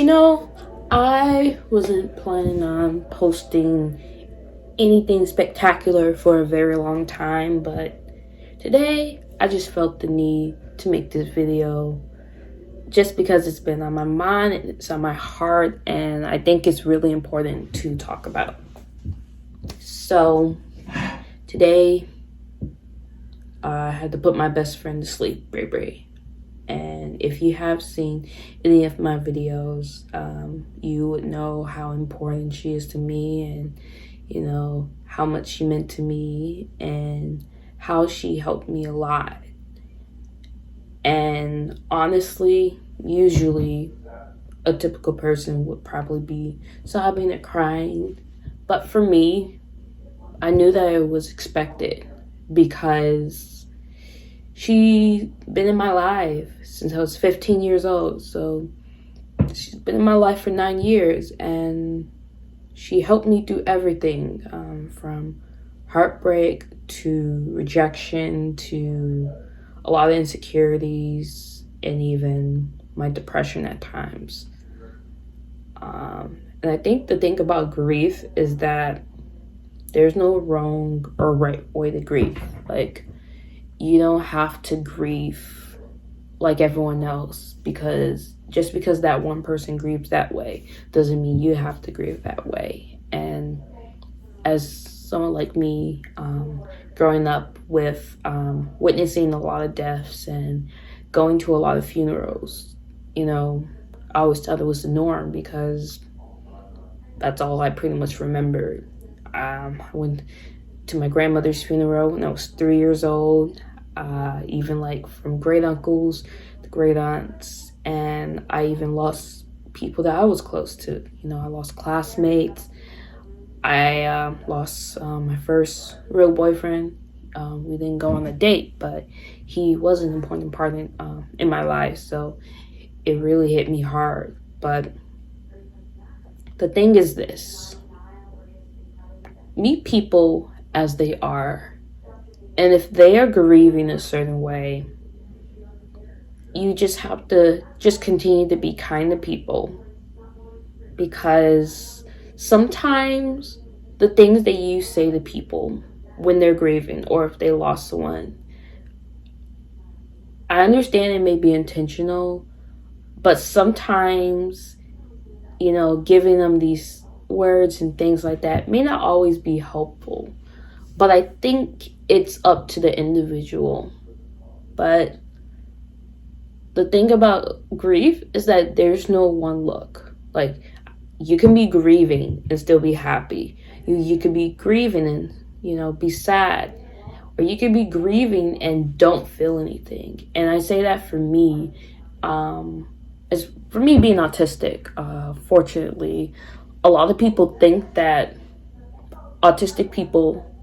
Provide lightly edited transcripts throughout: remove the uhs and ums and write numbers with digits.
I wasn't planning on posting anything spectacular for a very long time, but today I just felt the need to make this video just because it's been on my mind and it's on my heart, and I think it's really important to talk about. So today I had to put my best friend to sleep, Bray. And if you have seen any of my videos, you would know how important she is to me, and how much she meant to me and how she helped me a lot. And honestly, usually a typical person would probably be sobbing or crying, but for me, I knew that it was expected because she's been in my life since I was 15 years old. So she's been in my life for 9 years, and she helped me through everything, from heartbreak to rejection to a lot of insecurities and even my depression at times. And I think the thing about grief is that there's no wrong or right way to grieve. Like, you don't have to grieve like everyone else, because just because that one person grieves that way doesn't mean you have to grieve that way. And as someone like me, growing up with witnessing a lot of deaths and going to a lot of funerals, I always thought it was the norm because that's all I pretty much remembered. I went to my grandmother's funeral when I was 3 years old, even like from great uncles to great aunts, and I even lost people that I was close to. I lost classmates. I lost my first real boyfriend. We didn't go on a date, but he was an important part in my life, so it really hit me hard. But the thing is this: meet people as they are. And if they are grieving a certain way, you just have to continue to be kind to people. Because sometimes the things that you say to people when they're grieving or if they lost someone, I understand it may be intentional, but sometimes, giving them these words and things like that may not always be helpful. But I think it's up to the individual. But the thing about grief is that there's no one look. Like, you can be grieving and still be happy. You could be grieving and, be sad. Or you could be grieving and don't feel anything. And I say that for me, as for me being autistic, fortunately, a lot of people think that autistic people,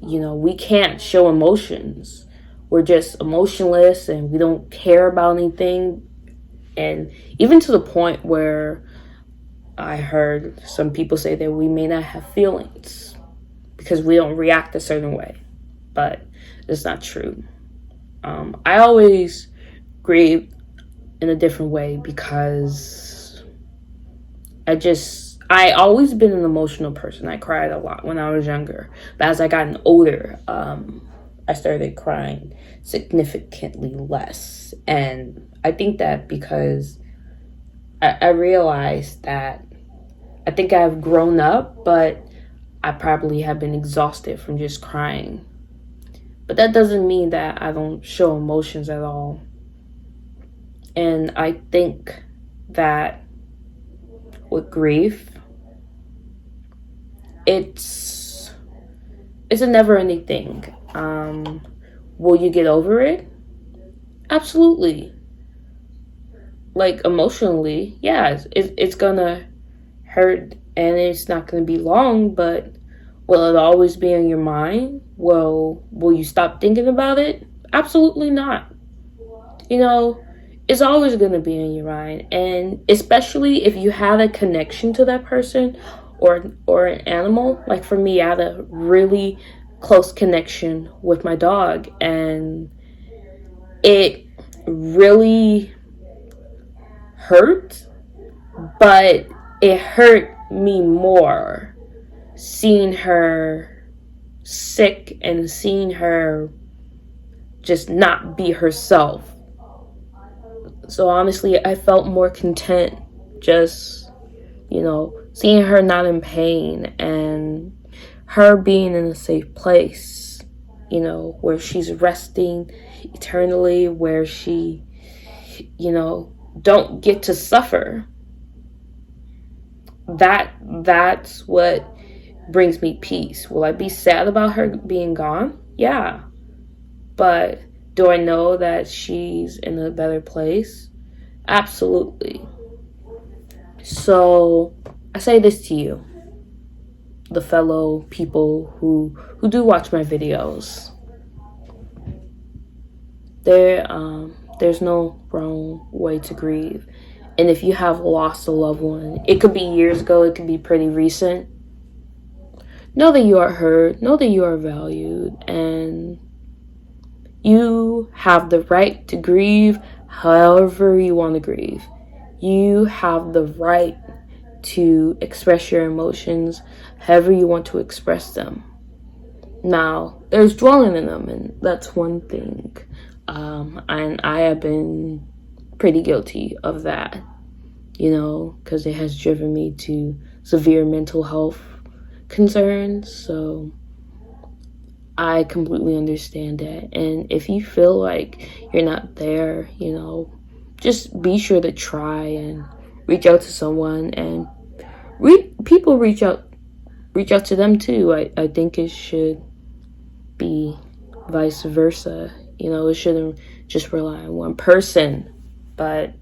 we can't show emotions. We're just emotionless and we don't care about anything. And even to the point where I heard some people say that we may not have feelings because we don't react a certain way. But it's not true. I always grieve in a different way because I always been an emotional person. I cried a lot when I was younger. But as I gotten older, I started crying significantly less. And I think that because I realized that I think I've grown up, but I probably have been exhausted from just crying. But that doesn't mean that I don't show emotions at all. And I think that with grief, it's a never-ending thing. Will you get over it? Absolutely. Like, emotionally, yeah, it's gonna hurt and it's not gonna be long, but will it always be in your mind? Well, will you stop thinking about it? Absolutely not. It's always gonna be in your mind, and especially if you have a connection to that person or an animal. Like for me, I had a really close connection with my dog, and it really hurt, But it hurt me more seeing her sick and seeing her just not be herself. So honestly, I felt more content just, seeing her not in pain and her being in a safe place, where she's resting eternally, where she, don't get to suffer. That's what brings me peace. Will I be sad about her being gone? Yeah. But do I know that she's in a better place? Absolutely. So I say this to you, the fellow people who do watch my videos. There's no wrong way to grieve. And if you have lost a loved one, it could be years ago, it could be pretty recent. Know that you are heard, know that you are valued, and you have the right to grieve however you want to grieve. You have the right to express your emotions however you want to express them. Now, there's dwelling in them, and that's one thing. And I have been pretty guilty of that, because it has driven me to severe mental health concerns. So I completely understand that. And if you feel like you're not there, just be sure to try and reach out to someone, and people reach out to them too. I think it should be vice versa. It shouldn't just rely on one person, but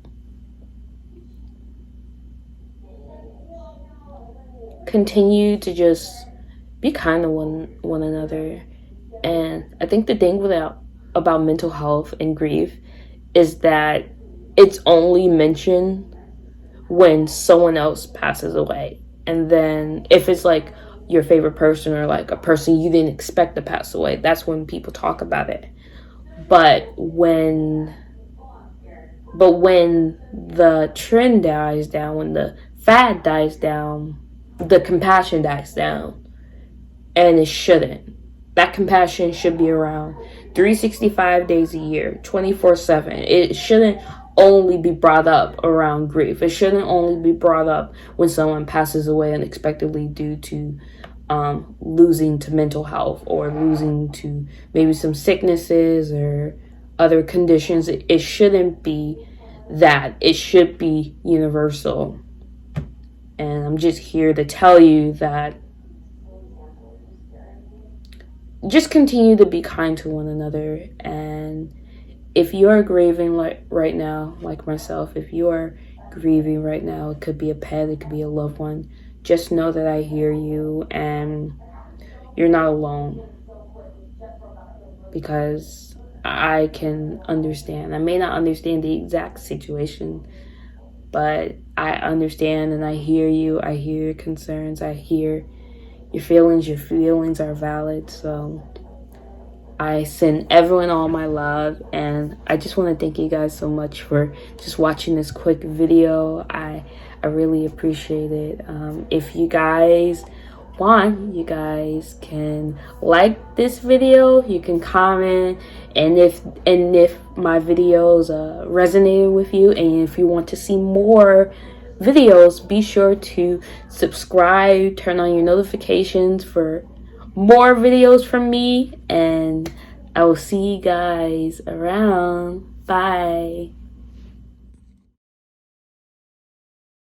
continue to just be kind to one another. And I think the thing about mental health and grief is that it's only mentioned when someone else passes away. And then if it's like your favorite person or like a person you didn't expect to pass away, that's when people talk about it. But when the trend dies down, when the fad dies down, the compassion dies down. And it shouldn't. That compassion should be around 365 days a year, 24/7. It shouldn't only be brought up around grief. It shouldn't only be brought up when someone passes away unexpectedly due to losing to mental health or losing to maybe some sicknesses or other conditions. It shouldn't be that. It should be universal. And I'm just here to tell you that just continue to be kind to one another. And if you are grieving right now, like myself, if you are grieving right now, it could be a pet, it could be a loved one, just know that I hear you and you're not alone. Because I can understand. I may not understand the exact situation, but I understand and I hear you. I hear your concerns. I hear your feelings. Your feelings are valid. So I send everyone all my love, and I just want to thank you guys so much for just watching this quick video. I really appreciate it. If you guys want, you guys can like this video, you can comment, and if my videos resonated with you, and if you want to see more videos, be sure to subscribe, turn on your notifications for more videos from me, and I will see you guys around. Bye.